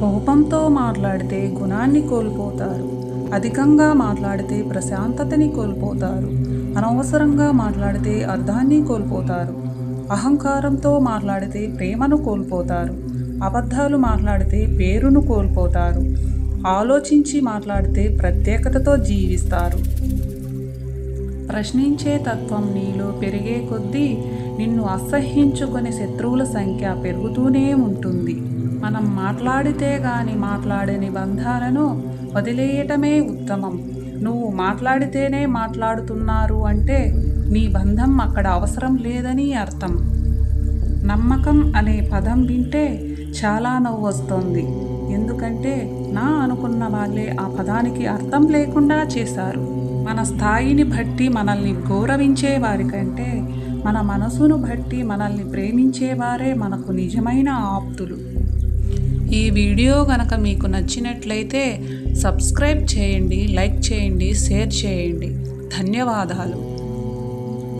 కోపంతో మాట్లాడితే గుణాన్ని కోల్పోతారు. అధికంగా మాట్లాడితే ప్రశాంతతని కోల్పోతారు. అనవసరంగా మాట్లాడితే అర్థాన్ని కోల్పోతారు. అహంకారంతో మాట్లాడితే ప్రేమను కోల్పోతారు. అబద్ధాలు మాట్లాడితే పేరును కోల్పోతారు. ఆలోచించి మాట్లాడితే ప్రత్యేకతతో జీవిస్తారు. ప్రశ్నించే తత్వం నీలో పెరిగే కొద్దీ నిన్ను అసహ్యించుకునే శత్రువుల సంఖ్య పెరుగుతూనే ఉంటుంది. మనం మాట్లాడితే గాని మాట్లాడని బంధాలను వదిలేయటమే ఉత్తమం. నువ్వు మాట్లాడితేనే మాట్లాడుతున్నారు అంటే నీ బంధం అక్కడ అవసరం లేదని అర్థం. నమ్మకం అనే పదం వింటే చాలా నవ్వు వస్తుంది. ఎందుకంటే నా అనుకున్న వాళ్ళే ఆ పదానికి అర్థం లేకుండా చేశారు. మన స్థాయిని బట్టి మనల్ని గౌరవించే వారికంటే మన మనసును బట్టి మనల్ని ప్రేమించేవారే మనకు నిజమైన ఆప్తులు. ఈ వీడియో గనక మీకు నచ్చినట్లయితే సబ్స్క్రైబ్ చేయండి, లైక్ చేయండి, షేర్ చేయండి. ధన్యవాదాలు.